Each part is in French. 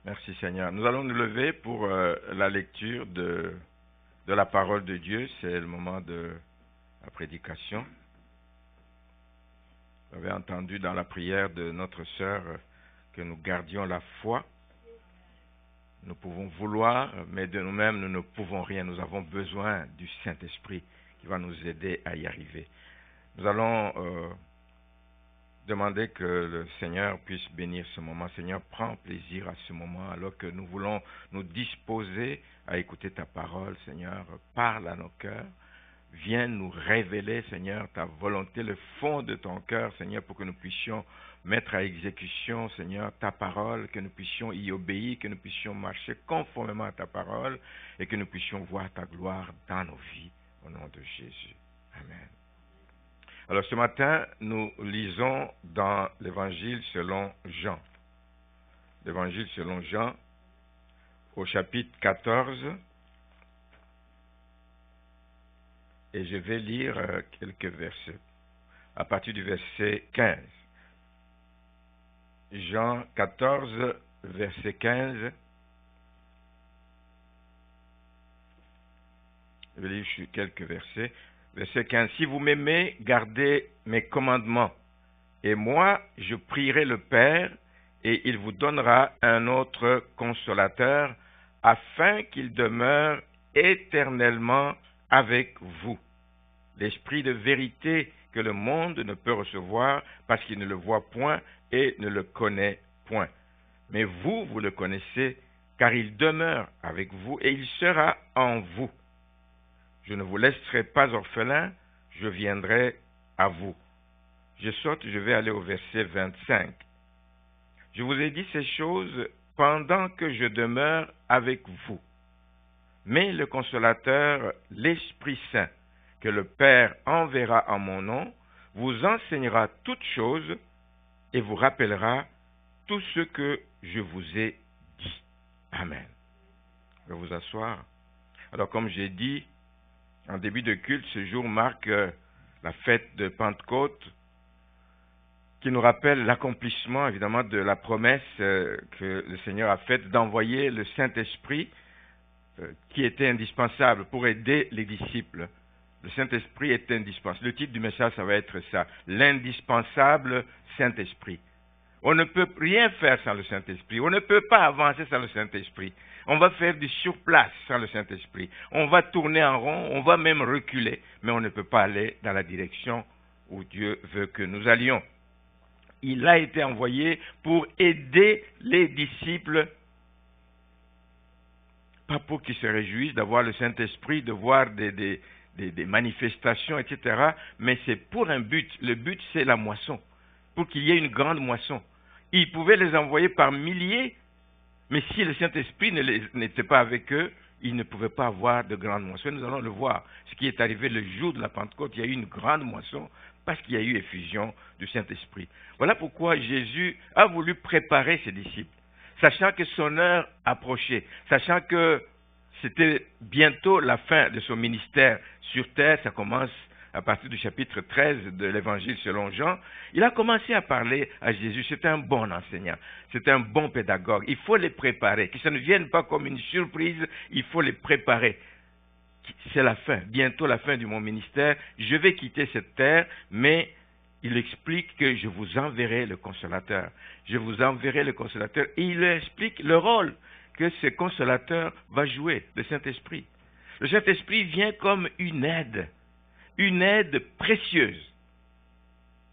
Merci Seigneur. Nous allons nous lever pour la lecture de la parole de Dieu. C'est le moment de la prédication. Vous avez entendu dans la prière de notre sœur que nous gardions la foi. Nous pouvons vouloir, mais de nous-mêmes, nous ne pouvons rien. Nous avons besoin du Saint-Esprit qui va nous aider à y arriver. Nous allons demander que le Seigneur puisse bénir ce moment. Seigneur, prends plaisir à ce moment alors que nous voulons nous disposer à écouter ta parole. Seigneur, parle à nos cœurs. Viens nous révéler, Seigneur, ta volonté, le fond de ton cœur, Seigneur, pour que nous puissions mettre à exécution, Seigneur, ta parole, que nous puissions y obéir, que nous puissions marcher conformément à ta parole et que nous puissions voir ta gloire dans nos vies. Au nom de Jésus. Amen. Alors ce matin, nous lisons dans l'Évangile selon Jean. L'Évangile selon Jean, au chapitre 14, et je vais lire quelques versets, à partir du verset 15. Jean 14, verset 15. Je vais lire quelques versets. Verset 15. Si vous m'aimez, gardez mes commandements. Et moi, je prierai le Père, et il vous donnera un autre consolateur, afin qu'il demeure éternellement avec vous. L'esprit de vérité que le monde ne peut recevoir, parce qu'il ne le voit point et ne le connaît point. Mais vous, vous le connaissez, car il demeure avec vous, et il sera en vous. Je ne vous laisserai pas orphelin, je viendrai à vous. Je saute, je vais aller au verset 25. Je vous ai dit ces choses pendant que je demeure avec vous. Mais le consolateur, l'Esprit Saint, que le Père enverra en mon nom, vous enseignera toutes choses et vous rappellera tout ce que je vous ai dit. Amen. Je vais vous asseoir. Alors, comme j'ai dit, en début de culte, ce jour marque la fête de Pentecôte, qui nous rappelle l'accomplissement, évidemment, de la promesse que le Seigneur a faite d'envoyer le Saint-Esprit, qui était indispensable pour aider les disciples. Le Saint-Esprit est indispensable. Le titre du message, ça va être ça, l'indispensable Saint-Esprit. On ne peut rien faire sans le Saint-Esprit. On ne peut pas avancer sans le Saint-Esprit. On va faire du surplace sans le Saint-Esprit. On va tourner en rond, on va même reculer, mais on ne peut pas aller dans la direction où Dieu veut que nous allions. Il a été envoyé pour aider les disciples, pas pour qu'ils se réjouissent d'avoir le Saint-Esprit, de voir des manifestations, etc., mais c'est pour un but. Le but, c'est la moisson, pour qu'il y ait une grande moisson. Il pouvait les envoyer par milliers, mais si le Saint-Esprit n'était pas avec eux, ils ne pouvaient pas avoir de grande moisson. Nous allons le voir. Ce qui est arrivé le jour de la Pentecôte, il y a eu une grande moisson parce qu'il y a eu effusion du Saint-Esprit. Voilà pourquoi Jésus a voulu préparer ses disciples, sachant que son heure approchait, sachant que c'était bientôt la fin de son ministère sur terre. Ça commence à partir du chapitre 13 de l'Évangile selon Jean. Il a commencé à parler à Jésus. C'est un bon enseignant, c'est un bon pédagogue. Il faut les préparer, que ça ne vienne pas comme une surprise, il faut les préparer. C'est la fin, bientôt la fin de mon ministère. Je vais quitter cette terre, mais il explique que je vous enverrai le consolateur. Je vous enverrai le consolateur. Et il explique le rôle que ce consolateur va jouer, le Saint-Esprit. Le Saint-Esprit vient comme une aide précieuse.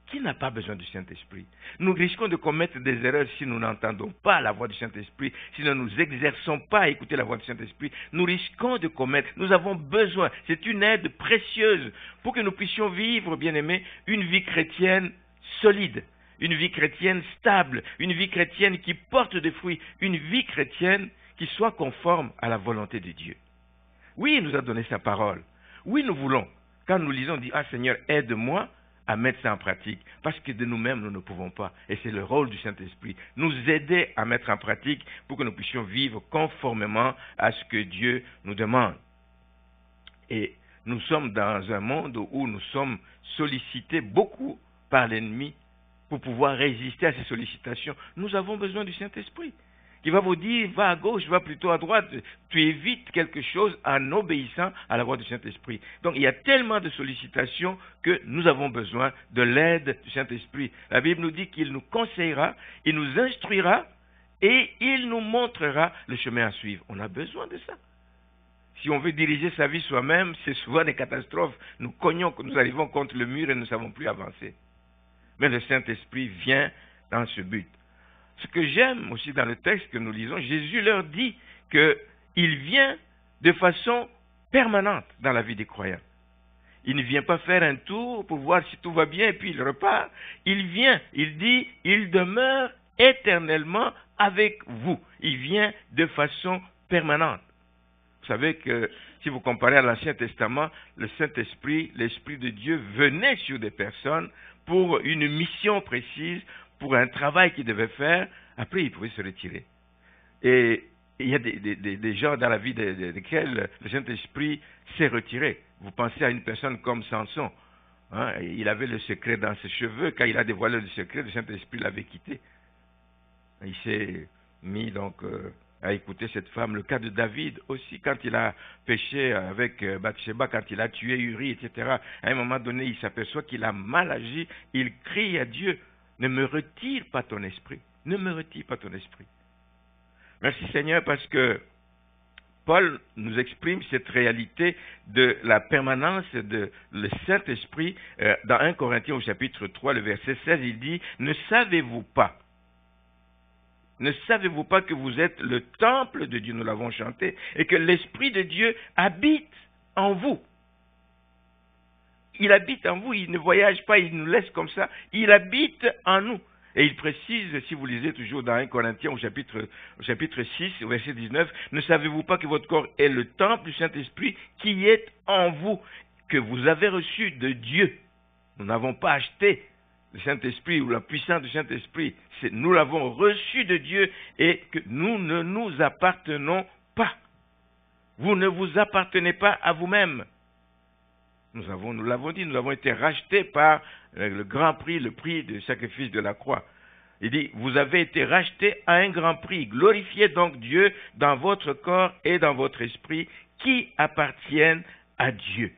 Qui n'a pas besoin du Saint-Esprit? Nous risquons de commettre des erreurs si nous n'entendons pas la voix du Saint-Esprit, si nous ne nous exerçons pas à écouter la voix du Saint-Esprit. Nous risquons de commettre, nous avons besoin, c'est une aide précieuse pour que nous puissions vivre, bien-aimés, une vie chrétienne solide, une vie chrétienne stable, une vie chrétienne qui porte des fruits, une vie chrétienne qui soit conforme à la volonté de Dieu. Oui, il nous a donné sa parole. Oui, nous voulons. Quand nous lisons, on dit, ah Seigneur, aide-moi à mettre ça en pratique, parce que de nous-mêmes, nous ne pouvons pas. Et c'est le rôle du Saint-Esprit, nous aider à mettre en pratique pour que nous puissions vivre conformément à ce que Dieu nous demande. Et nous sommes dans un monde où nous sommes sollicités beaucoup par l'ennemi pour pouvoir résister à ces sollicitations. Nous avons besoin du Saint-Esprit qui va vous dire, va à gauche, va plutôt à droite. Tu évites quelque chose en obéissant à la voix du Saint-Esprit. Donc, il y a tellement de sollicitations que nous avons besoin de l'aide du Saint-Esprit. La Bible nous dit qu'il nous conseillera, il nous instruira et il nous montrera le chemin à suivre. On a besoin de ça. Si on veut diriger sa vie soi-même, c'est souvent des catastrophes. Nous cognons, nous arrivons contre le mur et nous ne savons plus avancer. Mais le Saint-Esprit vient dans ce but. Ce que j'aime aussi dans le texte que nous lisons, Jésus leur dit qu'il vient de façon permanente dans la vie des croyants. Il ne vient pas faire un tour pour voir si tout va bien et puis il repart. Il vient, il dit, il demeure éternellement avec vous. Il vient de façon permanente. Vous savez que si vous comparez à l'Ancien Testament, le Saint-Esprit, l'Esprit de Dieu venait sur des personnes pour une mission précise, pour un travail qu'il devait faire, après il pouvait se retirer. Et il y a des gens dans la vie desquels le Saint-Esprit s'est retiré. Vous pensez à une personne comme Samson. Hein, il avait le secret dans ses cheveux. Quand il a dévoilé le secret, le Saint-Esprit l'avait quitté. Il s'est mis donc à écouter cette femme. Le cas de David aussi, quand il a péché avec Bathsheba, quand il a tué Uri, etc. À un moment donné, il s'aperçoit qu'il a mal agi. Il crie à Dieu. Ne me retire pas ton esprit. Ne me retire pas ton esprit. Merci Seigneur parce que Paul nous exprime cette réalité de la permanence de le Saint-Esprit dans 1 Corinthiens au chapitre 3, le verset 16, il dit « Ne savez-vous pas que vous êtes le temple de Dieu ?» Nous l'avons chanté. Et que l'Esprit de Dieu habite en vous. Il habite en vous, il ne voyage pas, il nous laisse comme ça. Il habite en nous. Et il précise, si vous lisez toujours dans 1 Corinthiens au chapitre 6, au verset 19, « Ne savez-vous pas que votre corps est le temple du Saint-Esprit qui est en vous, que vous avez reçu de Dieu ?» Nous n'avons pas acheté le Saint-Esprit ou la puissance du Saint-Esprit. Nous l'avons reçu de Dieu et que nous ne nous appartenons pas. Vous ne vous appartenez pas à vous-même. Nous l'avons dit, nous avons été rachetés par le grand prix, le prix du sacrifice de la croix. Il dit, vous avez été rachetés à un grand prix. Glorifiez donc Dieu dans votre corps et dans votre esprit qui appartiennent à Dieu.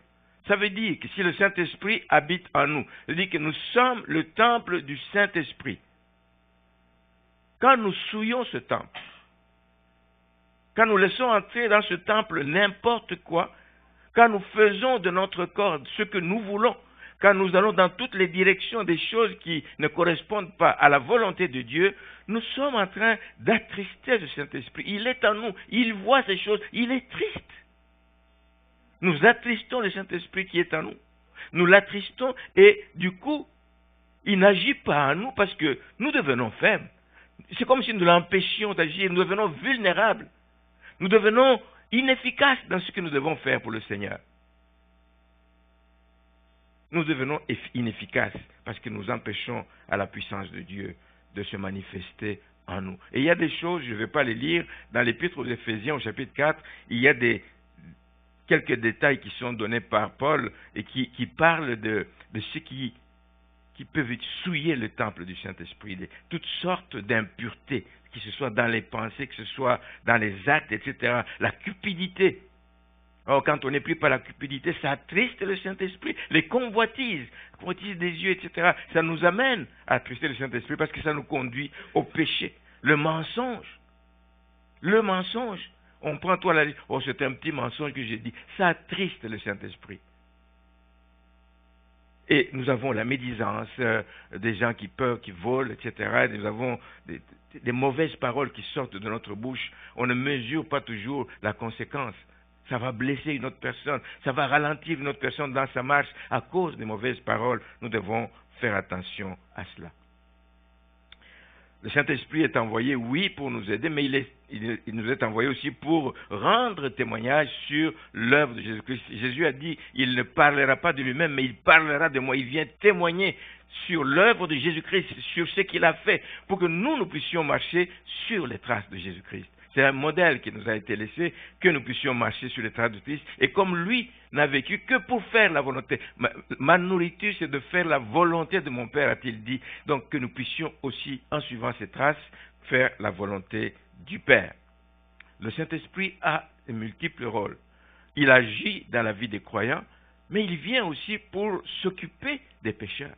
Ça veut dire que si le Saint-Esprit habite en nous, ça veut dire que nous sommes le temple du Saint-Esprit. Quand nous souillons ce temple, quand nous laissons entrer dans ce temple n'importe quoi, quand nous faisons de notre corps ce que nous voulons, quand nous allons dans toutes les directions des choses qui ne correspondent pas à la volonté de Dieu, nous sommes en train d'attrister le Saint-Esprit. Il est en nous, il voit ces choses, il est triste. Nous attristons le Saint-Esprit qui est en nous. Nous l'attristons et du coup, il n'agit pas en nous parce que nous devenons faibles. C'est comme si nous l'empêchions d'agir, nous devenons vulnérables. Nous devenons inefficaces dans ce que nous devons faire pour le Seigneur. Nous devenons inefficaces parce que nous empêchons à la puissance de Dieu de se manifester en nous. Et il y a des choses, je ne vais pas les lire, dans l'Épître aux Éphésiens au chapitre 4, il y a quelques détails qui sont donnés par Paul et qui parlent de ce qui peuvent souiller le temple du Saint-Esprit, toutes sortes d'impuretés, que ce soit dans les pensées, que ce soit dans les actes, etc. La cupidité. Or, quand on est pris par la cupidité, ça attriste le Saint-Esprit. Les convoitises des yeux, etc. Ça nous amène à attrister le Saint-Esprit parce que ça nous conduit au péché. Le mensonge. On prend toi la liste. Oh, c'est un petit mensonge que j'ai dit. Ça attriste le Saint-Esprit. Et nous avons la médisance, des gens qui peuvent, qui volent, etc. Nous avons des mauvaises paroles qui sortent de notre bouche. On ne mesure pas toujours la conséquence. Ça va blesser une autre personne. Ça va ralentir une autre personne dans sa marche à cause des mauvaises paroles. Nous devons faire attention à cela. Le Saint-Esprit est envoyé, oui, pour nous aider, mais il nous est envoyé aussi pour rendre témoignage sur l'œuvre de Jésus-Christ. Jésus a dit, il ne parlera pas de lui-même, mais il parlera de moi. Il vient témoigner sur l'œuvre de Jésus-Christ, sur ce qu'il a fait, pour que nous puissions marcher sur les traces de Jésus-Christ. C'est un modèle qui nous a été laissé, que nous puissions marcher sur les traces de Christ. Et comme lui n'a vécu que pour faire la volonté. Ma nourriture, c'est de faire la volonté de mon Père, a-t-il dit. Donc que nous puissions aussi, en suivant ces traces, faire la volonté du Père. Le Saint-Esprit a de multiples rôles. Il agit dans la vie des croyants, mais il vient aussi pour s'occuper des pécheurs.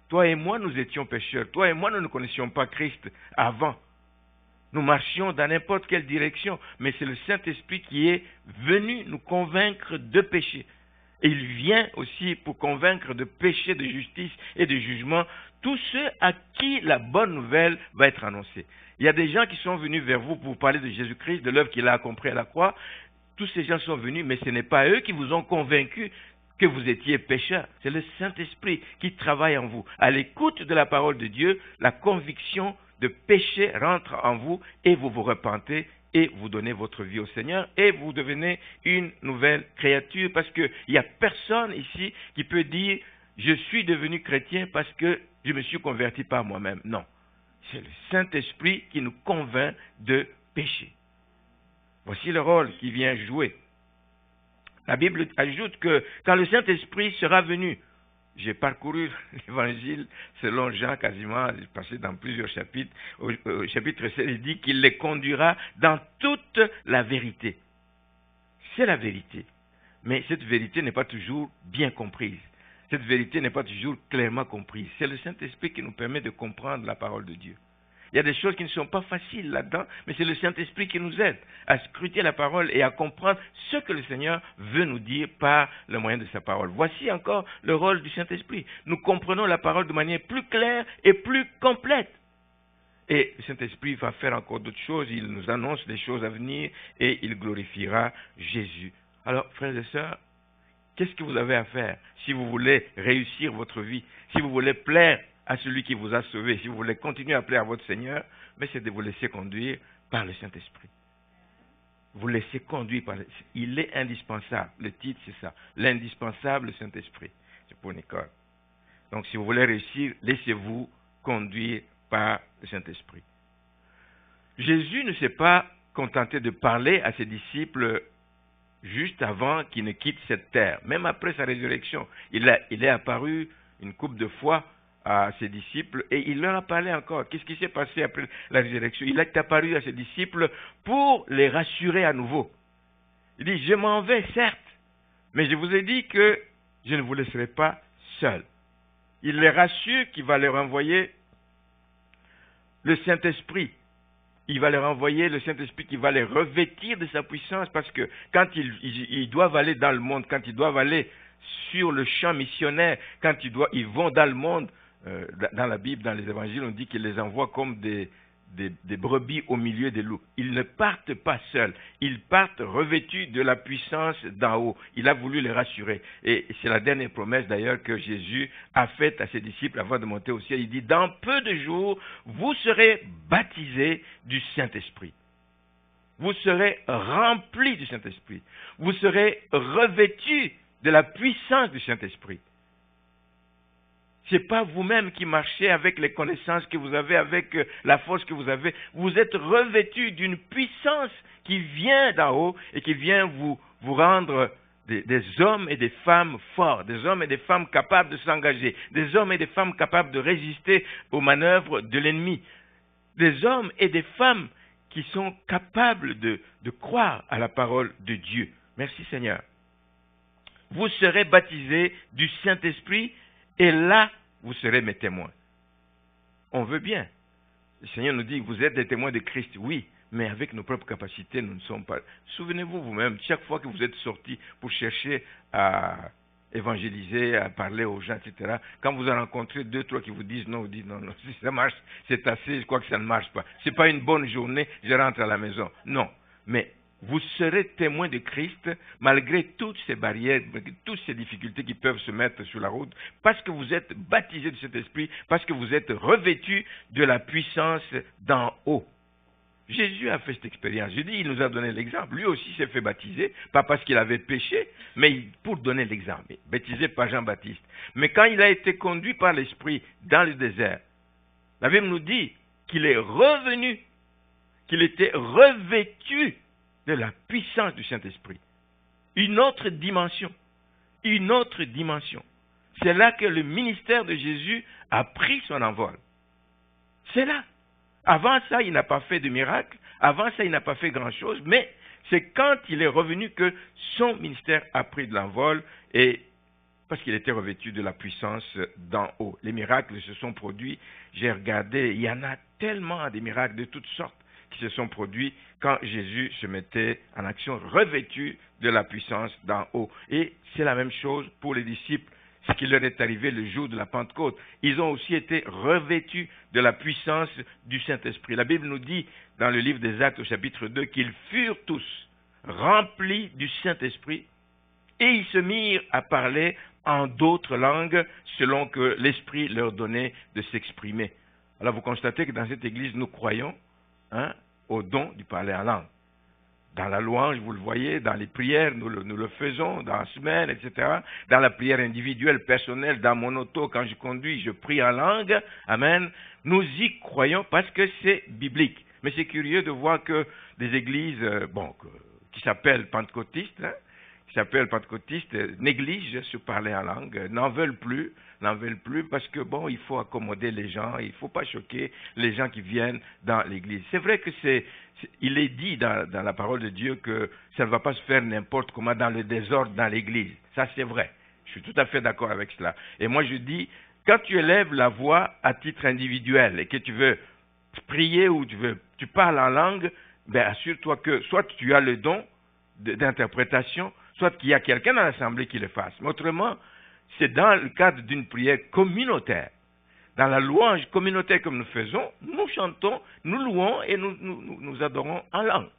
Toi et moi, nous étions pécheurs. Toi et moi, nous ne connaissions pas Christ avant. Nous marchions dans n'importe quelle direction, mais c'est le Saint-Esprit qui est venu nous convaincre de péché. Et il vient aussi pour convaincre de péché, de justice et de jugement tous ceux à qui la bonne nouvelle va être annoncée. Il y a des gens qui sont venus vers vous pour vous parler de Jésus-Christ, de l'œuvre qu'il a accomplie à la croix. Tous ces gens sont venus, mais ce n'est pas eux qui vous ont convaincu que vous étiez pécheurs. C'est le Saint-Esprit qui travaille en vous. À l'écoute de la parole de Dieu, la conviction de péché rentre en vous et vous vous repentez et vous donnez votre vie au Seigneur et vous devenez une nouvelle créature parce qu'il n'y a personne ici qui peut dire « je suis devenu chrétien parce que je me suis converti par moi-même ». Non, c'est le Saint-Esprit qui nous convainc de péché. Voici le rôle qu'il vient jouer. La Bible ajoute que quand le Saint-Esprit sera venu, j'ai parcouru l'évangile selon Jean quasiment, j'ai passé dans plusieurs chapitres. Au chapitre 16, il dit qu'il les conduira dans toute la vérité. C'est la vérité. Mais cette vérité n'est pas toujours bien comprise. Cette vérité n'est pas toujours clairement comprise. C'est le Saint-Esprit qui nous permet de comprendre la parole de Dieu. Il y a des choses qui ne sont pas faciles là-dedans, mais c'est le Saint-Esprit qui nous aide à scruter la parole et à comprendre ce que le Seigneur veut nous dire par le moyen de sa parole. Voici encore le rôle du Saint-Esprit. Nous comprenons la parole de manière plus claire et plus complète. Et le Saint-Esprit va faire encore d'autres choses. Il nous annonce des choses à venir et il glorifiera Jésus. Alors, frères et sœurs, qu'est-ce que vous avez à faire si vous voulez réussir votre vie, si vous voulez plaire à celui qui vous a sauvé, si vous voulez continuer à plaire à votre Seigneur, mais c'est de vous laisser conduire par le Saint-Esprit. Vous laissez conduire par il est indispensable. Le titre, c'est ça. L'indispensable Saint-Esprit. C'est pour Nicole. Donc, si vous voulez réussir, laissez-vous conduire par le Saint-Esprit. Jésus ne s'est pas contenté de parler à ses disciples juste avant qu'il ne quitte cette terre. Même après sa résurrection, il est apparu une couple de fois à ses disciples et il leur a parlé encore. Qu'est-ce qui s'est passé après la résurrection? Il est apparu à ses disciples pour les rassurer à nouveau. Il dit, je m'en vais, certes, mais je vous ai dit que je ne vous laisserai pas seuls. Il les rassure qu'il va leur envoyer le Saint-Esprit. Il va leur envoyer le Saint-Esprit qui va les revêtir de sa puissance parce que quand ils doivent aller dans le monde, quand ils doivent aller sur le champ missionnaire, quand ils vont dans le monde, dans la Bible, dans les évangiles, on dit qu'il les envoie comme des brebis au milieu des loups. Ils ne partent pas seuls, ils partent revêtus de la puissance d'en haut. Il a voulu les rassurer. Et c'est la dernière promesse d'ailleurs que Jésus a faite à ses disciples avant de monter au ciel. Il dit, dans peu de jours, vous serez baptisés du Saint-Esprit. Vous serez remplis du Saint-Esprit. Vous serez revêtus de la puissance du Saint-Esprit. Ce n'est pas vous-même qui marchez avec les connaissances que vous avez, avec la force que vous avez. Vous êtes revêtus d'une puissance qui vient d'en haut et qui vient vous rendre des hommes et des femmes forts, des hommes et des femmes capables de s'engager, des hommes et des femmes capables de résister aux manœuvres de l'ennemi, des hommes et des femmes qui sont capables de croire à la parole de Dieu. Merci Seigneur. Vous serez baptisés du Saint-Esprit et là, vous serez mes témoins. On veut bien. Le Seigneur nous dit, vous êtes des témoins de Christ, oui, mais avec nos propres capacités, nous ne sommes pas. Souvenez-vous vous-même, chaque fois que vous êtes sortis pour chercher à évangéliser, à parler aux gens, etc., quand vous en rencontrez deux, trois qui vous disent non, vous dites non, si ça marche, c'est assez, je crois que ça ne marche pas. Ce n'est pas une bonne journée, je rentre à la maison. Non, mais vous serez témoins de Christ malgré toutes ces barrières, malgré toutes ces difficultés qui peuvent se mettre sur la route, parce que vous êtes baptisés de cet esprit, parce que vous êtes revêtus de la puissance d'en haut. Jésus a fait cette expérience. Je dis, il nous a donné l'exemple. Lui aussi s'est fait baptiser, pas parce qu'il avait péché, mais pour donner l'exemple. Baptisé par Jean-Baptiste. Mais quand il a été conduit par l'Esprit dans le désert, la Bible nous dit qu'il est revenu, qu'il était revêtu de la puissance du Saint-Esprit. Une autre dimension. Une autre dimension. C'est là que le ministère de Jésus a pris son envol. C'est là. Avant ça, il n'a pas fait de miracle. Avant ça, il n'a pas fait grand-chose. Mais c'est quand il est revenu que son ministère a pris de l'envol et parce qu'il était revêtu de la puissance d'en haut. Les miracles se sont produits. J'ai regardé, il y en a tellement des miracles de toutes sortes qui se sont produits quand Jésus se mettait en action, revêtu de la puissance d'en haut. Et c'est la même chose pour les disciples, ce qui leur est arrivé le jour de la Pentecôte. Ils ont aussi été revêtus de la puissance du Saint-Esprit. La Bible nous dit dans le livre des Actes au chapitre 2 qu'ils furent tous remplis du Saint-Esprit et ils se mirent à parler en d'autres langues selon que l'Esprit leur donnait de s'exprimer. Alors vous constatez que dans cette église, nous croyons au don du parler en langue. Dans la louange, vous le voyez, dans les prières, nous le faisons, dans la semaine, etc. Dans la prière individuelle, personnelle, dans mon auto, quand je conduis, je prie en langue. Amen. Nous y croyons parce que c'est biblique. Mais c'est curieux de voir que des églises, qui s'appellent pentecôtistes, négligent ce parler en langue, n'en veulent plus parce que il faut accommoder les gens, il ne faut pas choquer les gens qui viennent dans l'église. C'est vrai que il est dit dans la parole de Dieu que ça ne va pas se faire n'importe comment dans le désordre dans l'église. Ça c'est vrai. Je suis tout à fait d'accord avec cela. Et moi je dis, quand tu élèves la voix à titre individuel et que tu veux prier ou tu parles en langue, assure-toi que soit tu as le don d'interprétation, soit qu'il y a quelqu'un dans l'assemblée qui le fasse. Mais autrement, c'est dans le cadre d'une prière communautaire. Dans la louange communautaire que nous faisons, nous chantons, nous louons et nous adorons en langue.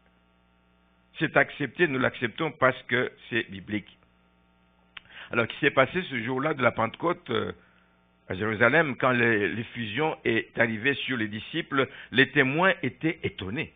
C'est accepté, nous l'acceptons parce que c'est biblique. Alors, qu'est-ce qui s'est passé ce jour-là de la Pentecôte à Jérusalem, quand l'effusion est arrivée sur les disciples, les témoins étaient étonnés.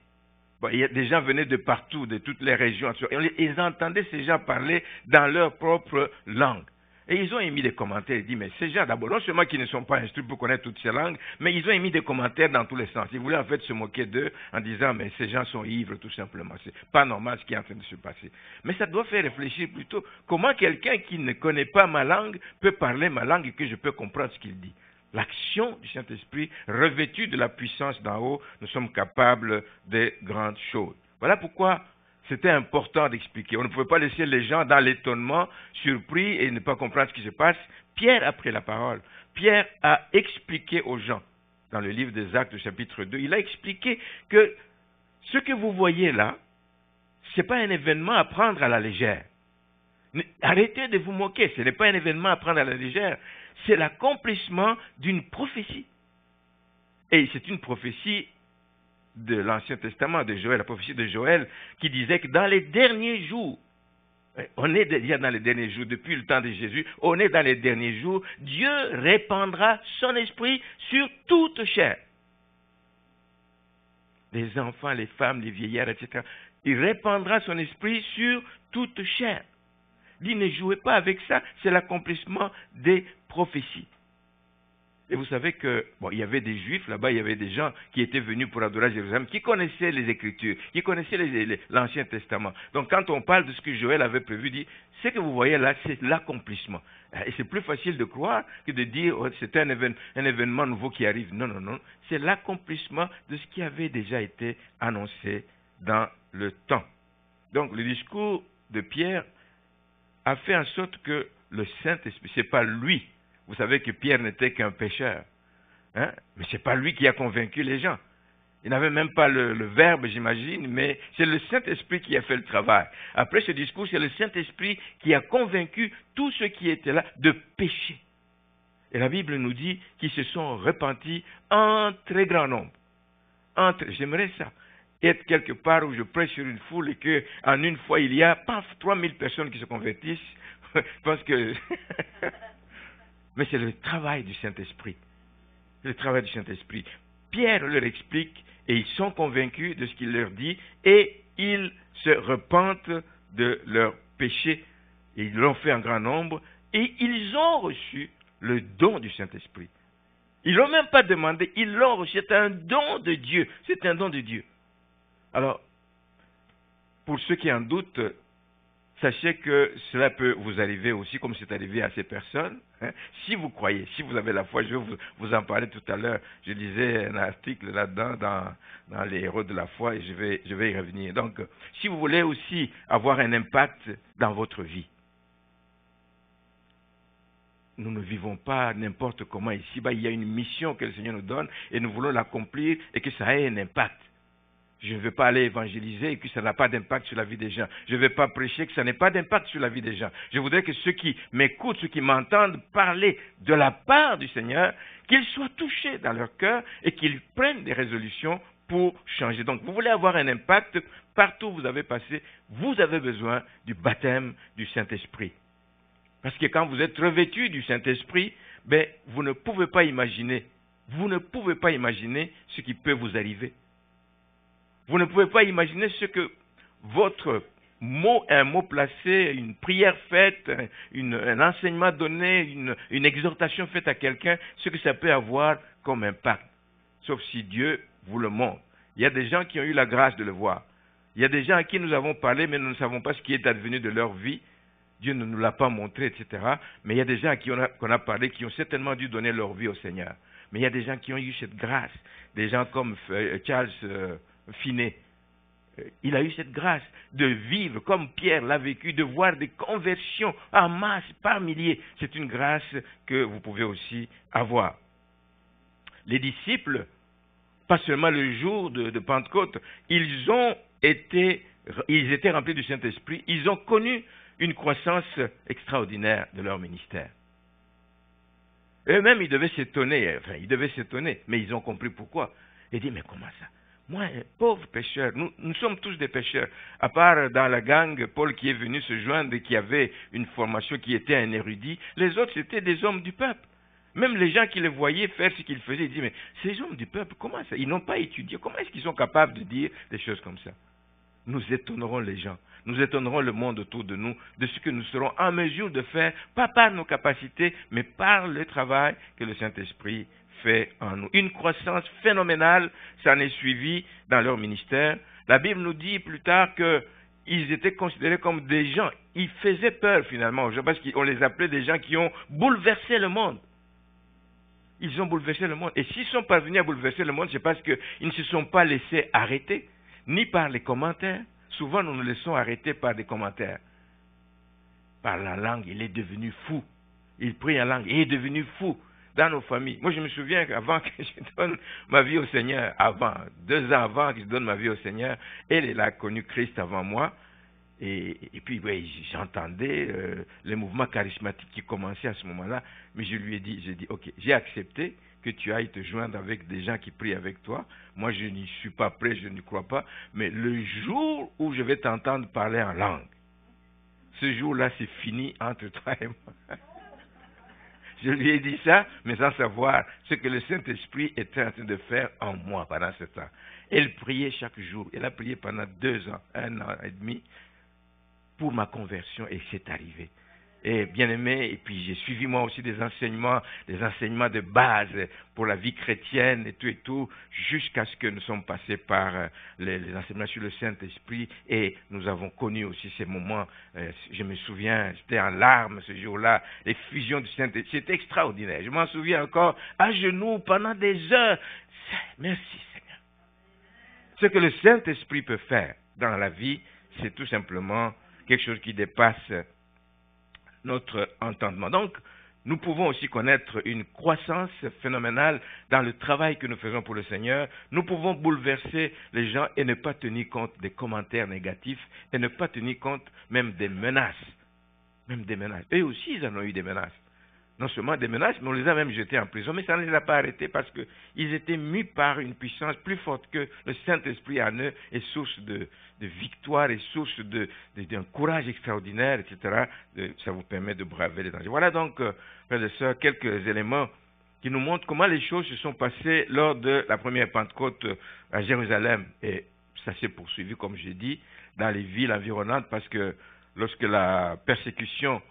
Des gens venaient de partout, de toutes les régions. Ils entendaient ces gens parler dans leur propre langue. Et ils ont émis des commentaires. Ils disent, mais ces gens, d'abord, non seulement qu'ils ne sont pas instruits pour connaître toutes ces langues, mais ils ont émis des commentaires dans tous les sens. Ils voulaient en fait se moquer d'eux en disant, mais ces gens sont ivres, tout simplement. C'est pas normal ce qui est en train de se passer. Mais ça doit faire réfléchir plutôt. Comment quelqu'un qui ne connaît pas ma langue peut parler ma langue et que je peux comprendre ce qu'il dit? L'action du Saint-Esprit, revêtue de la puissance d'en haut, nous sommes capables de grandes choses. Voilà pourquoi c'était important d'expliquer. On ne pouvait pas laisser les gens dans l'étonnement, surpris et ne pas comprendre ce qui se passe. Pierre a pris la parole. Pierre a expliqué aux gens, dans le livre des Actes, chapitre 2, il a expliqué que ce que vous voyez là, ce n'est pas un événement à prendre à la légère. Arrêtez de vous moquer, ce n'est pas un événement à prendre à la légère. C'est l'accomplissement d'une prophétie. Et c'est une prophétie de l'Ancien Testament, de Joël, la prophétie de Joël, qui disait que dans les derniers jours, on est déjà dans les derniers jours, depuis le temps de Jésus, on est dans les derniers jours, Dieu répandra son esprit sur toute chair. Les enfants, les femmes, les vieillards, etc. Il répandra son esprit sur toute chair. Il dit, ne jouez pas avec ça, c'est l'accomplissement des prophéties. Et vous savez que, il y avait des Juifs là-bas, il y avait des gens qui étaient venus pour adorer à Jérusalem, qui connaissaient les Écritures, qui connaissaient l'Ancien Testament. Donc quand on parle de ce que Joël avait prévu, dit, ce que vous voyez là, c'est l'accomplissement. Et c'est plus facile de croire que de dire, c'est un événement nouveau qui arrive. Non, non, non. C'est l'accomplissement de ce qui avait déjà été annoncé dans le temps. Donc le discours de Pierre a fait en sorte que le Saint-Esprit, ce n'est pas lui. Vous savez que Pierre n'était qu'un pécheur. Mais ce n'est pas lui qui a convaincu les gens. Il n'avait même pas le verbe, j'imagine, mais c'est le Saint-Esprit qui a fait le travail. Après ce discours, c'est le Saint-Esprit qui a convaincu tous ceux qui étaient là de pécher. Et la Bible nous dit qu'ils se sont repentis en très grand nombre. J'aimerais ça. Être quelque part où je prêche sur une foule et qu'en une fois, il y a, 3000 personnes qui se convertissent. Je pense que... Mais c'est le travail du Saint-Esprit. Le travail du Saint-Esprit. Pierre leur explique et ils sont convaincus de ce qu'il leur dit et ils se repentent de leurs péchés. Et ils l'ont fait en grand nombre et ils ont reçu le don du Saint-Esprit. Ils ne l'ont même pas demandé, ils l'ont reçu. C'est un don de Dieu. C'est un don de Dieu. Alors, pour ceux qui en doutent, sachez que cela peut vous arriver aussi, comme c'est arrivé à ces personnes. Hein. Si vous croyez, si vous avez la foi, je vais vous en parler tout à l'heure. Je lisais un article là-dedans dans les héros de la foi et je vais y revenir. Donc, si vous voulez aussi avoir un impact dans votre vie, nous ne vivons pas n'importe comment ici. Il y a une mission que le Seigneur nous donne et nous voulons l'accomplir et que ça ait un impact. Je ne veux pas aller évangéliser et que ça n'a pas d'impact sur la vie des gens. Je ne veux pas prêcher que ça n'ait pas d'impact sur la vie des gens. Je voudrais que ceux qui m'écoutent, ceux qui m'entendent parler de la part du Seigneur, qu'ils soient touchés dans leur cœur et qu'ils prennent des résolutions pour changer. Donc, vous voulez avoir un impact partout où vous avez passé, vous avez besoin du baptême du Saint-Esprit. Parce que quand vous êtes revêtu du Saint-Esprit, vous ne pouvez pas imaginer ce qui peut vous arriver. Vous ne pouvez pas imaginer ce que votre mot, un mot placé, une prière faite, un enseignement donné, une exhortation faite à quelqu'un, ce que ça peut avoir comme impact. Sauf si Dieu vous le montre. Il y a des gens qui ont eu la grâce de le voir. Il y a des gens à qui nous avons parlé, mais nous ne savons pas ce qui est advenu de leur vie. Dieu ne nous l'a pas montré, etc. Mais il y a des gens à qui on a parlé qui ont certainement dû donner leur vie au Seigneur. Mais il y a des gens qui ont eu cette grâce. Des gens comme Charles Finney. Il a eu cette grâce de vivre comme Pierre l'a vécu, de voir des conversions en masse, par milliers. C'est une grâce que vous pouvez aussi avoir. Les disciples, pas seulement le jour de Pentecôte, ils étaient remplis du Saint-Esprit, ils ont connu une croissance extraordinaire de leur ministère. Eux-mêmes, ils devaient s'étonner, mais ils ont compris pourquoi. Ils disent, mais comment ça? Moi, un pauvre pécheur, nous sommes tous des pécheurs. À part dans la gang, Paul qui est venu se joindre et qui avait une formation, qui était un érudit, les autres, c'était des hommes du peuple. Même les gens qui les voyaient faire ce qu'ils faisaient, ils disaient, mais ces hommes du peuple, comment ça? Ils n'ont pas étudié. Comment est-ce qu'ils sont capables de dire des choses comme ça? Nous étonnerons les gens. Nous étonnerons le monde autour de nous de ce que nous serons en mesure de faire, pas par nos capacités, mais par le travail que le Saint-Esprit fait en nous. Une croissance phénoménale s'en est suivie dans leur ministère. La Bible nous dit plus tard qu'ils étaient considérés comme des gens, ils faisaient peur finalement, parce qu'on les appelait des gens qui ont bouleversé le monde. Ils ont bouleversé le monde. Et s'ils sont parvenus à bouleverser le monde, c'est parce qu'ils ne se sont pas laissés arrêter, ni par les commentaires. Souvent, nous nous laissons arrêter par des commentaires. Par la langue, il est devenu fou. Il prie en langue, il est devenu fou dans nos familles. Moi, je me souviens qu'avant que je donne ma vie au Seigneur, 2 ans avant que je donne ma vie au Seigneur, elle a connu Christ avant moi. Et puis, j'entendais les mouvements charismatiques qui commençaient à ce moment-là. Mais je lui ai dit, ok, j'ai accepté que tu ailles te joindre avec des gens qui prient avec toi. Moi, je n'y suis pas prêt, je n'y crois pas. Mais le jour où je vais t'entendre parler en langue, ce jour-là, c'est fini entre toi et moi. Je lui ai dit ça, mais sans savoir ce que le Saint-Esprit était en train de faire en moi pendant ce temps. Elle priait chaque jour. Elle a prié pendant 2 ans, 1 an et demi, pour ma conversion, et c'est arrivé. Et bien aimé, et puis j'ai suivi moi aussi des enseignements de base pour la vie chrétienne et tout, jusqu'à ce que nous sommes passés par les enseignements sur le Saint-Esprit, et nous avons connu aussi ces moments, je me souviens, j'étais en larmes ce jour-là, les fusions du Saint-Esprit, c'était extraordinaire. Je m'en souviens encore, à genoux pendant des heures. Merci Seigneur. Ce que le Saint-Esprit peut faire dans la vie, c'est tout simplement quelque chose qui dépasse notre entendement. Donc, nous pouvons aussi connaître une croissance phénoménale dans le travail que nous faisons pour le Seigneur. Nous pouvons bouleverser les gens et ne pas tenir compte des commentaires négatifs et ne pas tenir compte même des menaces. Même des menaces. Eux aussi, ils en ont eu des menaces. Non seulement des menaces, mais on les a même jetés en prison. Mais ça ne les a pas arrêtés parce qu'ils étaient mus par une puissance plus forte que le Saint-Esprit en eux et source de victoire et source d'un courage extraordinaire, etc. Ça vous permet de braver les dangers. Voilà donc, frères et sœurs, quelques éléments qui nous montrent comment les choses se sont passées lors de la première Pentecôte à Jérusalem. Et ça s'est poursuivi, comme j'ai dit, dans les villes environnantes parce que lorsque la persécution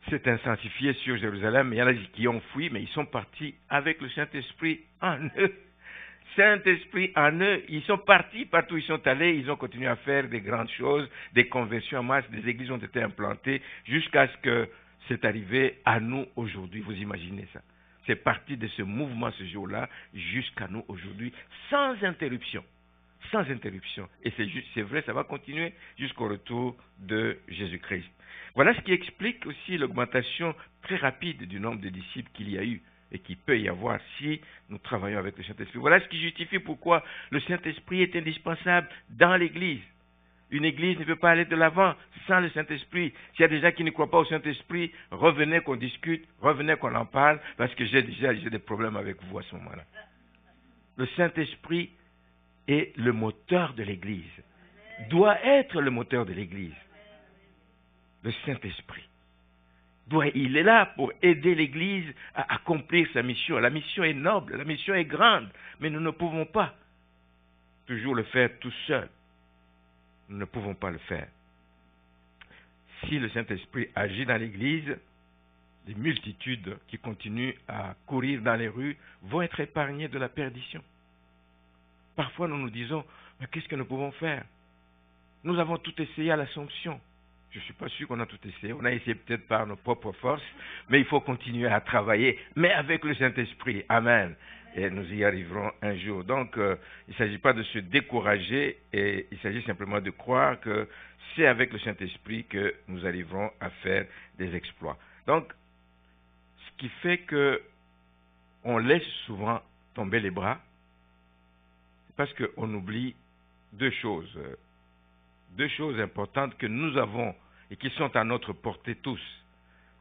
s'est intensifié sur Jérusalem. Il y en a qui ont fui, mais ils sont partis avec le Saint-Esprit en eux. Saint-Esprit en eux, ils sont partis partout où ils sont allés, ils ont continué à faire des grandes choses, des conversions en masse, des églises ont été implantées jusqu'à ce que c'est arrivé à nous aujourd'hui. Vous imaginez ça? C'est parti de ce mouvement ce jour-là jusqu'à nous aujourd'hui, sans interruption. Sans interruption. Et c'est vrai, ça va continuer jusqu'au retour de Jésus-Christ. Voilà ce qui explique aussi l'augmentation très rapide du nombre de disciples qu'il y a eu et qu'il peut y avoir si nous travaillons avec le Saint-Esprit. Voilà ce qui justifie pourquoi le Saint-Esprit est indispensable dans l'Église. Une Église ne peut pas aller de l'avant sans le Saint-Esprit. S'il y a des gens qui ne croient pas au Saint-Esprit, revenez qu'on discute, revenez qu'on en parle, parce que j'ai des problèmes avec vous à ce moment-là. Le Saint-Esprit est le moteur de l'Église, doit être le moteur de l'Église. Le Saint-Esprit. Il est là pour aider l'Église à accomplir sa mission. La mission est noble, la mission est grande, mais nous ne pouvons pas toujours le faire tout seul. Nous ne pouvons pas le faire. Si le Saint-Esprit agit dans l'Église, les multitudes qui continuent à courir dans les rues vont être épargnées de la perdition. Parfois, nous nous disons, mais qu'est-ce que nous pouvons faire? Nous avons tout essayé à l'Assomption. Je ne suis pas sûr qu'on a tout essayé. On a essayé peut-être par nos propres forces, mais il faut continuer à travailler, mais avec le Saint-Esprit. Amen. Et nous y arriverons un jour. Donc, il ne s'agit pas de se décourager, et il s'agit simplement de croire que c'est avec le Saint-Esprit que nous arriverons à faire des exploits. Donc, ce qui fait qu'on laisse souvent tomber les bras, c'est parce qu'on oublie deux choses importantes que nous avons et qui sont à notre portée tous.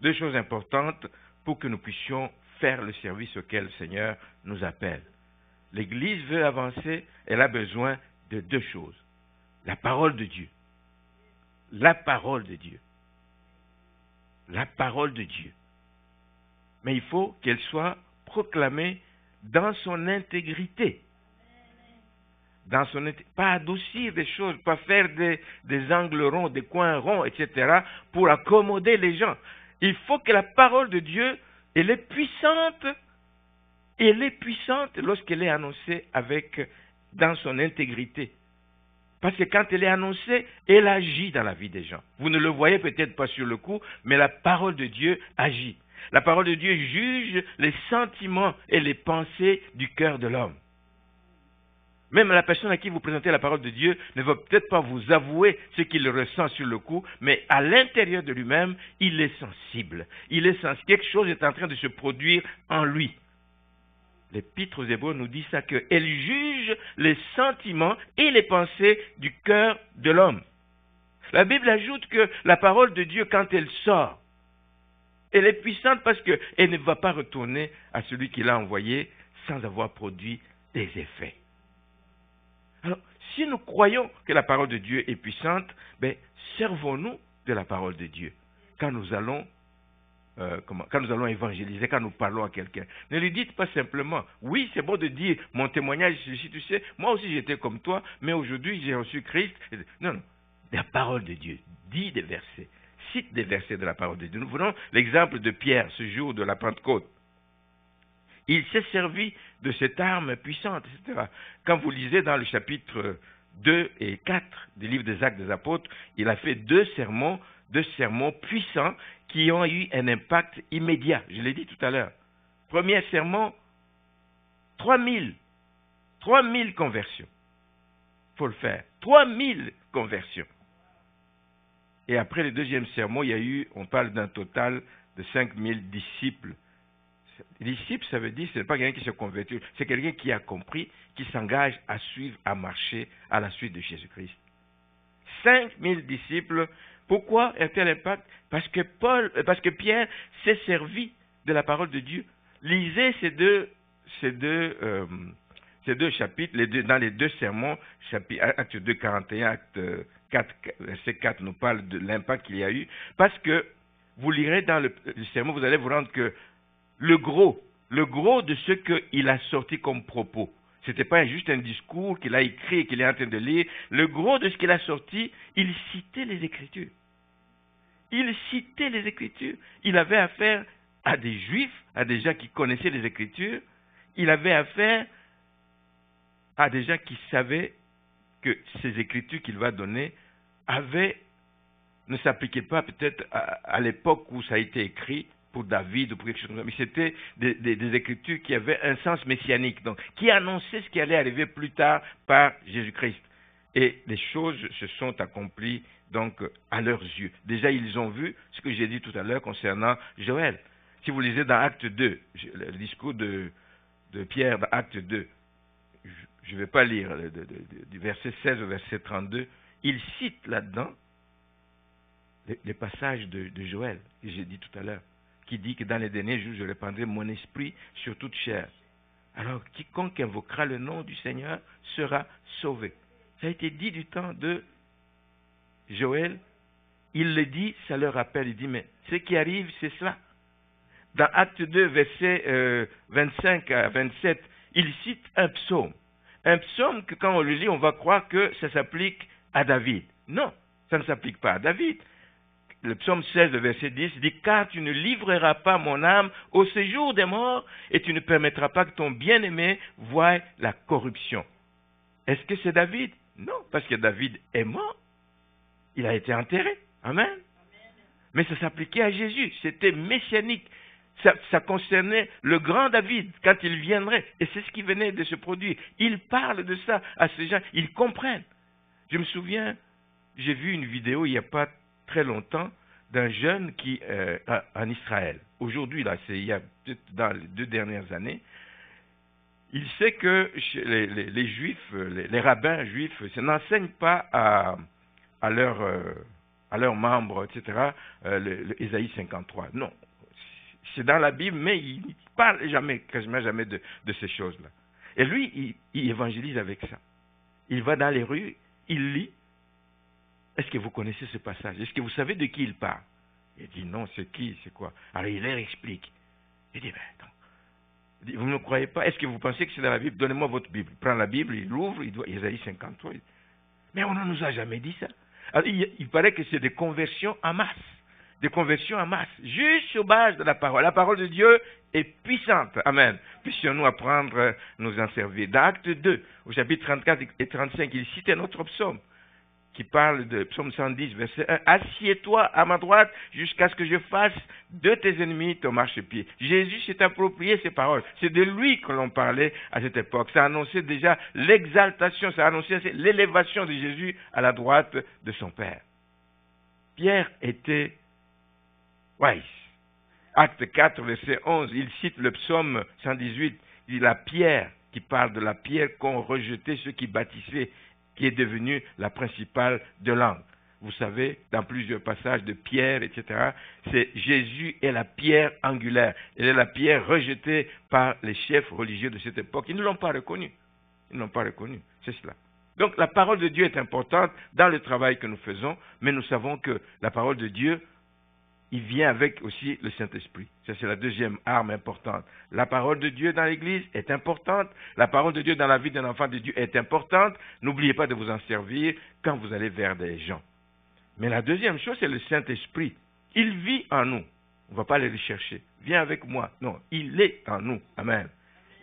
Deux choses importantes pour que nous puissions faire le service auquel le Seigneur nous appelle. L'Église veut avancer, elle a besoin de deux choses. La parole de Dieu. La parole de Dieu. La parole de Dieu. Mais il faut qu'elle soit proclamée dans son intégrité. Pas adoucir des choses, pas faire des angles ronds, des coins ronds, etc., pour accommoder les gens. Il faut que la parole de Dieu, elle est puissante lorsqu'elle est annoncée dans son intégrité. Parce que quand elle est annoncée, elle agit dans la vie des gens. Vous ne le voyez peut-être pas sur le coup, mais la parole de Dieu agit. La parole de Dieu juge les sentiments et les pensées du cœur de l'homme. Même la personne à qui vous présentez la parole de Dieu ne va peut-être pas vous avouer ce qu'il ressent sur le coup, mais à l'intérieur de lui-même, il est sensible. Quelque chose est en train de se produire en lui. L'Épître aux Hébreux nous dit ça, qu'elle juge les sentiments et les pensées du cœur de l'homme. La Bible ajoute que la parole de Dieu, quand elle sort, elle est puissante parce qu'elle ne va pas retourner à celui qui l'a envoyée sans avoir produit des effets. Alors, si nous croyons que la parole de Dieu est puissante, servons-nous de la parole de Dieu quand nous allons évangéliser, quand nous parlons à quelqu'un. Ne lui dites pas simplement, oui, c'est bon de dire, mon témoignage, si tu sais, moi aussi j'étais comme toi, mais aujourd'hui j'ai reçu Christ. Non, la parole de Dieu, dis des versets, cite des versets de la parole de Dieu. Nous prenons l'exemple de Pierre, ce jour de la Pentecôte. Il s'est servi de cette arme puissante, etc. Quand vous lisez dans le chapitre 2 et 4 du livre des Actes des Apôtres, il a fait deux sermons puissants qui ont eu un impact immédiat. Je l'ai dit tout à l'heure. Premier sermon, 3000 conversions. Il faut le faire. 3000 conversions. Et après le deuxième sermon, on parle d'un total de 5000 disciples. Disciple, ça veut dire, ce n'est pas quelqu'un qui se convertit, c'est quelqu'un qui a compris, qui s'engage à suivre, à marcher à la suite de Jésus-Christ. 5000 disciples. Pourquoi un tel impact? Parce que Pierre s'est servi de la parole de Dieu. Lisez ces deux chapitres, dans les deux sermons, acte 2, 41, acte 4, verset 4 nous parle de l'impact qu'il y a eu. Parce que vous lirez dans le sermon, vous allez vous rendre que le gros de ce qu'il a sorti comme propos, ce n'était pas juste un discours qu'il a écrit et qu'il est en train de lire. Le gros de ce qu'il a sorti, il citait les Écritures. Il avait affaire à des Juifs, à des gens qui connaissaient les Écritures. Il avait affaire à des gens qui savaient que ces écritures qu'il va donner ne s'appliquaient pas peut-être à l'époque où ça a été écrit pour David ou pour quelque chose comme ça, mais c'était des écritures qui avaient un sens messianique, donc qui annonçaient ce qui allait arriver plus tard par Jésus-Christ. Et les choses se sont accomplies donc à leurs yeux. Déjà, ils ont vu ce que j'ai dit tout à l'heure concernant Joël. Si vous lisez dans Acte 2, le discours de Pierre dans Acte 2, je ne vais pas lire du verset 16 au verset 32, il cite là-dedans les passages de Joël que j'ai dit tout à l'heure, qui dit que dans les derniers jours, je répandrai mon esprit sur toute chair. Alors, quiconque invoquera le nom du Seigneur sera sauvé. Ça a été dit du temps de Joël. Il le dit, ça leur rappelle. Il dit, mais ce qui arrive, c'est cela. Dans Acte 2, versets 25 à 27, il cite un psaume. Un psaume que quand on le lit, on va croire que ça s'applique à David. Non, ça ne s'applique pas à David. Le psaume 16, le verset 10 dit « Car tu ne livreras pas mon âme au séjour des morts et tu ne permettras pas que ton bien-aimé voie la corruption. » Est-ce que c'est David? Non, parce que David est mort. Il a été enterré. Amen. Mais ça s'appliquait à Jésus. C'était messianique. Ça concernait le grand David quand il viendrait. Et c'est ce qui venait de se produire. Il parle de ça à ces gens. Ils comprennent. Je me souviens, j'ai vu une vidéo il n'y a pas très longtemps d'un jeune qui en Israël. Aujourd'hui, là, c'est il y a dans les 2 dernières années, il sait que les Juifs, les rabbins juifs, n'enseignent pas à leurs membres, etc., Ésaïe 53. Non, c'est dans la Bible, mais il ne parle quasiment jamais de ces choses-là. Et lui, il évangélise avec ça. Il va dans les rues, il lit. Est-ce que vous connaissez ce passage? Est-ce que vous savez de qui il parle? Il dit non, c'est qui? C'est quoi? Alors il leur explique. Il dit, ben attends. Il dit, vous ne me croyez pas? Est-ce que vous pensez que c'est dans la Bible? Donnez-moi votre Bible. Il prend la Bible, il l'ouvre, il doit Ésaïe 53. Mais on ne nous a jamais dit ça. Alors, il paraît que c'est des conversions en masse. Des conversions en masse. Juste sur base de la parole. La parole de Dieu est puissante. Amen. Puissions-nous apprendre, nous en servir. Dans Acte 2, au chapitre 34 et 35, il cite un autre psaume qui parle de psaume 110, verset 1. « Assieds-toi à ma droite jusqu'à ce que je fasse de tes ennemis ton marchepied. » Jésus s'est approprié ces paroles. C'est de lui que l'on parlait à cette époque. Ça annonçait déjà l'exaltation, ça annonçait l'élévation de Jésus à la droite de son Père. Pierre était wise. Acte 4, verset 11, il cite le psaume 118. Il dit la pierre, qui parle de la pierre qu'ont rejeté ceux qui bâtissaient, qui est devenue la principale de l'angle. Vous savez, dans plusieurs passages de Pierre, etc., c'est Jésus est la pierre angulaire. Elle est la pierre rejetée par les chefs religieux de cette époque. Ils ne l'ont pas reconnue. Ils ne l'ont pas reconnue. C'est cela. Donc la parole de Dieu est importante dans le travail que nous faisons, mais nous savons que la parole de Dieu, il vient avec aussi le Saint-Esprit. Ça, c'est la deuxième arme importante. La parole de Dieu dans l'Église est importante. La parole de Dieu dans la vie d'un enfant de Dieu est importante. N'oubliez pas de vous en servir quand vous allez vers des gens. Mais la deuxième chose, c'est le Saint-Esprit. Il vit en nous. On ne va pas aller le chercher. Viens avec moi. Non, il est en nous. Amen.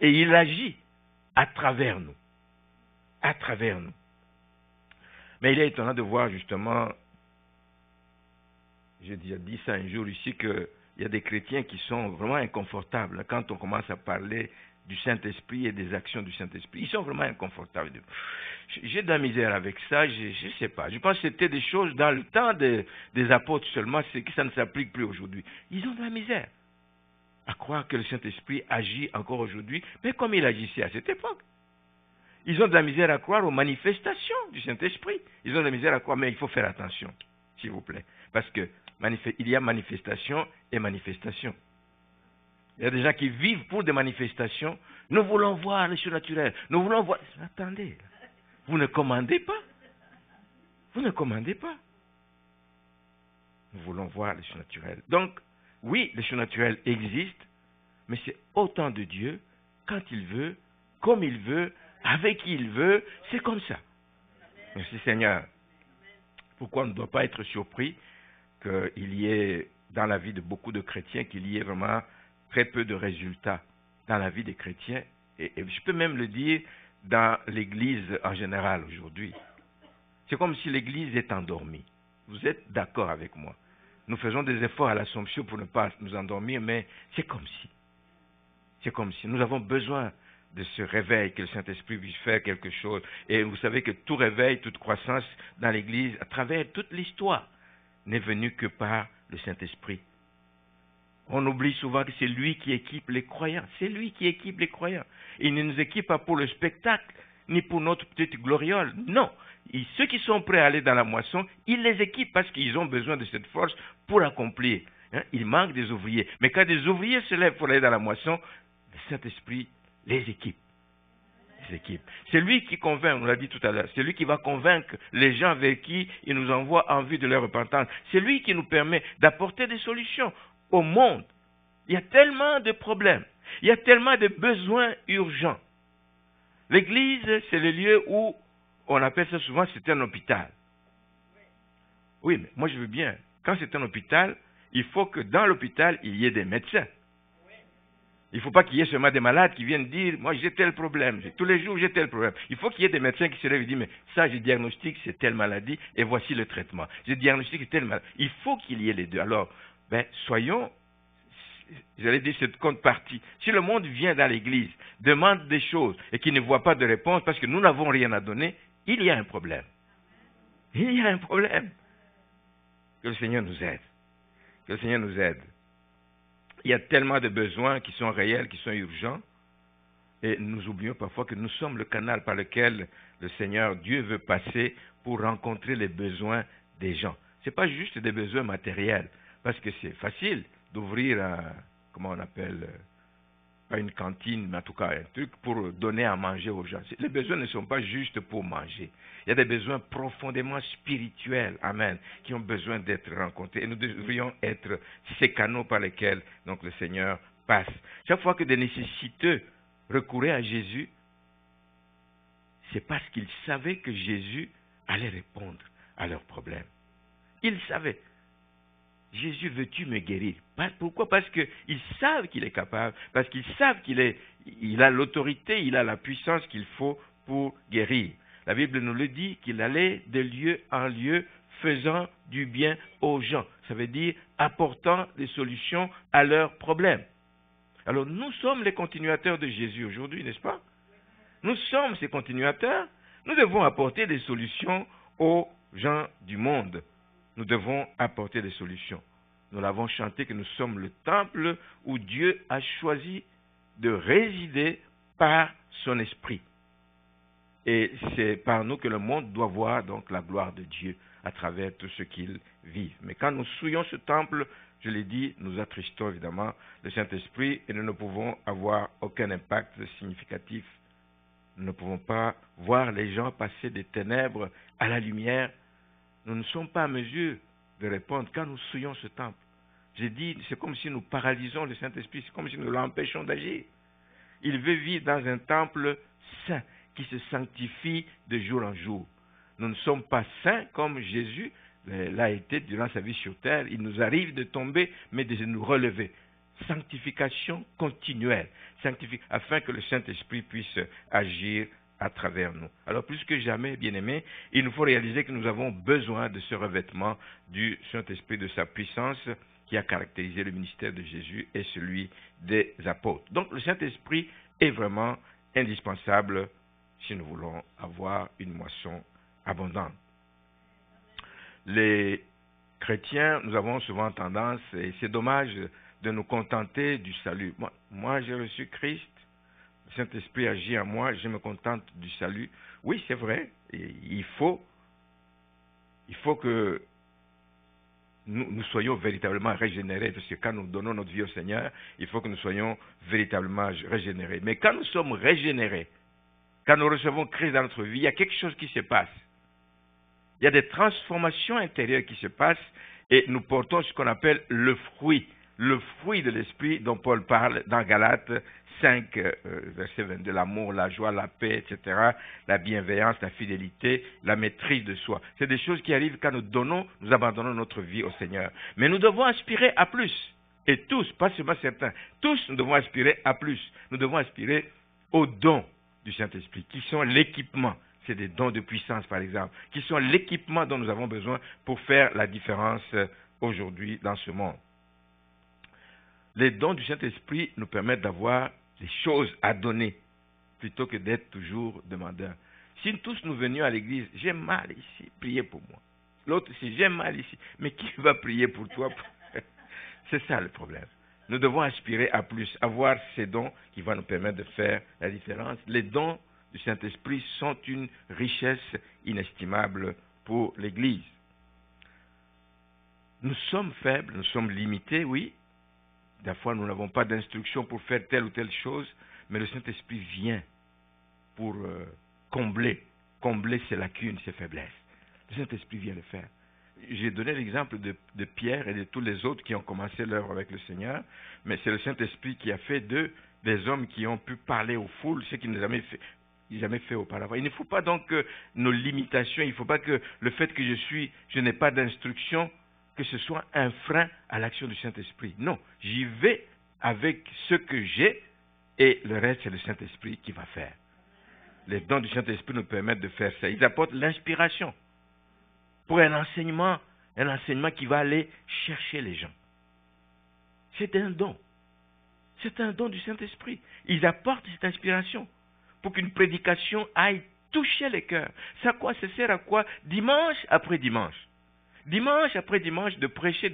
Et il agit à travers nous. À travers nous. Mais il est étonnant de voir justement, j'ai déjà dit ça un jour ici, qu'il y a des chrétiens qui sont vraiment inconfortables quand on commence à parler du Saint-Esprit et des actions du Saint-Esprit. Ils sont vraiment inconfortables. J'ai de la misère avec ça, je ne sais pas. Je pense que c'était des choses dans le temps des apôtres seulement, c'est que ça ne s'applique plus aujourd'hui. Ils ont de la misère à croire que le Saint-Esprit agit encore aujourd'hui, mais comme il agissait à cette époque. Ils ont de la misère à croire aux manifestations du Saint-Esprit. Ils ont de la misère à croire, mais il faut faire attention, s'il vous plaît. Parce que il y a manifestation et manifestation. Il y a des gens qui vivent pour des manifestations. Nous voulons voir le surnaturel. Nous voulons voir... Attendez, vous ne commandez pas. Vous ne commandez pas. Nous voulons voir le surnaturel. Donc, oui, le surnaturel existe, mais c'est au temps de Dieu, quand il veut, comme il veut, avec qui il veut, c'est comme ça. Merci Seigneur. Pourquoi on ne doit pas être surpris qu'il y ait, dans la vie de beaucoup de chrétiens, qu'il y ait vraiment très peu de résultats dans la vie des chrétiens. Et je peux même le dire dans l'Église en général aujourd'hui. C'est comme si l'Église est endormie. Vous êtes d'accord avec moi? Nous faisons des efforts à l'Assomption pour ne pas nous endormir, mais c'est comme si. C'est comme si. Nous avons besoin de ce réveil, que le Saint-Esprit puisse faire quelque chose. Et vous savez que tout réveil, toute croissance dans l'Église, à travers toute l'histoire, n'est venu que par le Saint-Esprit. On oublie souvent que c'est lui qui équipe les croyants. C'est lui qui équipe les croyants. Il ne nous équipe pas pour le spectacle, ni pour notre petite gloriole. Non. Et ceux qui sont prêts à aller dans la moisson, il les équipe parce qu'ils ont besoin de cette force pour accomplir. Il manque des ouvriers. Mais quand des ouvriers se lèvent pour aller dans la moisson, le Saint-Esprit les équipe. C'est lui qui convainc, on l'a dit tout à l'heure, c'est lui qui va convaincre les gens vers qui il nous envoie en vue de leur repentance. C'est lui qui nous permet d'apporter des solutions au monde. Il y a tellement de problèmes, il y a tellement de besoins urgents. L'Église, c'est le lieu où on appelle ça souvent, c'est un hôpital. Oui, mais moi je veux bien, quand c'est un hôpital, il faut que dans l'hôpital, il y ait des médecins. Il ne faut pas qu'il y ait seulement des malades qui viennent dire, moi j'ai tel problème, tous les jours j'ai tel problème. Il faut qu'il y ait des médecins qui se lèvent et disent, mais ça je diagnostique c'est telle maladie et voici le traitement. Je diagnostique c'est telle maladie. Il faut qu'il y ait les deux. Alors, soyons, j'allais dire cette contrepartie. Si le monde vient dans l'église, demande des choses et qu'il ne voit pas de réponse parce que nous n'avons rien à donner, il y a un problème. Il y a un problème. Que le Seigneur nous aide. Que le Seigneur nous aide. Il y a tellement de besoins qui sont réels, qui sont urgents, et nous oublions parfois que nous sommes le canal par lequel le Seigneur, Dieu, veut passer pour rencontrer les besoins des gens. Ce n'est pas juste des besoins matériels, parce que c'est facile d'ouvrir comment on appelle, pas une cantine, mais en tout cas un truc pour donner à manger aux gens. Les besoins ne sont pas juste pour manger. Il y a des besoins profondément spirituels, amen, qui ont besoin d'être rencontrés. Et nous devrions être ces canaux par lesquels donc, le Seigneur passe. Chaque fois que des nécessiteux recouraient à Jésus, c'est parce qu'ils savaient que Jésus allait répondre à leurs problèmes. Ils savaient. Jésus, veux-tu me guérir? Pourquoi? Parce qu'ils savent qu'il est capable, parce qu'ils savent qu'il a l'autorité, il a la puissance qu'il faut pour guérir. La Bible nous le dit, qu'il allait de lieu en lieu, faisant du bien aux gens. Ça veut dire apportant des solutions à leurs problèmes. Alors nous sommes les continuateurs de Jésus aujourd'hui, n'est-ce pas? Nous sommes ces continuateurs. Nous devons apporter des solutions aux gens du monde. Nous devons apporter des solutions. Nous l'avons chanté que nous sommes le temple où Dieu a choisi de résider par son esprit. Et c'est par nous que le monde doit voir donc la gloire de Dieu à travers tout ce qu'il vit. Mais quand nous souillons ce temple, je l'ai dit, nous attristons évidemment le Saint-Esprit et nous ne pouvons avoir aucun impact significatif. Nous ne pouvons pas voir les gens passer des ténèbres à la lumière. Nous ne sommes pas en mesure de répondre quand nous souillons ce temple. J'ai dit, c'est comme si nous paralysons le Saint-Esprit, c'est comme si nous l'empêchons d'agir. Il veut vivre dans un temple saint qui se sanctifie de jour en jour. Nous ne sommes pas saints comme Jésus l'a été durant sa vie sur terre. Il nous arrive de tomber, mais de nous relever. Sanctification continuelle, afin que le Saint-Esprit puisse agir à travers nous. Alors plus que jamais, bien-aimés, il nous faut réaliser que nous avons besoin de ce revêtement du Saint-Esprit, de sa puissance qui a caractérisé le ministère de Jésus et celui des apôtres. Donc le Saint-Esprit est vraiment indispensable si nous voulons avoir une moisson abondante. Les chrétiens, nous avons souvent tendance, et c'est dommage de nous contenter du salut. Moi j'ai reçu Christ, le Saint-Esprit agit en moi, je me contente du salut. Oui, c'est vrai, et il faut que nous soyons véritablement régénérés, parce que quand nous donnons notre vie au Seigneur, il faut que nous soyons véritablement régénérés. Mais quand nous sommes régénérés, quand nous recevons Christ dans notre vie, il y a quelque chose qui se passe. Il y a des transformations intérieures qui se passent et nous portons ce qu'on appelle le fruit de l'esprit dont Paul parle dans Galates 5, verset 22, l'amour, la joie, la paix, etc., la bienveillance, la fidélité, la maîtrise de soi. C'est des choses qui arrivent quand nous abandonnons notre vie au Seigneur. Mais nous devons aspirer à plus. Et tous, pas seulement certains, tous nous devons aspirer à plus. Nous devons aspirer au don du Saint-Esprit, qui sont l'équipement. C'est des dons de puissance, par exemple, qui sont l'équipement dont nous avons besoin pour faire la différence aujourd'hui dans ce monde. Les dons du Saint-Esprit nous permettent d'avoir des choses à donner, plutôt que d'être toujours demandeurs. Si tous nous venions à l'église, j'ai mal ici, priez pour moi. L'autre, si j'ai mal ici, mais qui va prier pour toi? C'est ça le problème. Nous devons aspirer à plus, avoir ces dons qui vont nous permettre de faire la différence. Les dons du Saint-Esprit sont une richesse inestimable pour l'Église. Nous sommes faibles, nous sommes limités, oui. Des fois, nous n'avons pas d'instruction pour faire telle ou telle chose, mais le Saint-Esprit vient pour combler ces lacunes, ces faiblesses. Le Saint-Esprit vient le faire. J'ai donné l'exemple de Pierre et de tous les autres qui ont commencé l'œuvre avec le Seigneur, mais c'est le Saint-Esprit qui a fait d'eux des hommes qui ont pu parler aux foules, ce qu'ils n'ont jamais fait auparavant. Il ne faut pas donc que nos limitations, il ne faut pas que le fait que je n'ai pas d'instruction, que ce soit un frein à l'action du Saint-Esprit. Non, j'y vais avec ce que j'ai et le reste, c'est le Saint-Esprit qui va faire. Les dons du Saint-Esprit nous permettent de faire ça. Ils apportent l'inspiration pour un enseignement qui va aller chercher les gens. C'est un don. C'est un don du Saint-Esprit. Ils apportent cette inspiration pour qu'une prédication aille toucher les cœurs. Ça sert à quoi? Dimanche après dimanche. Dimanche après dimanche, de prêcher,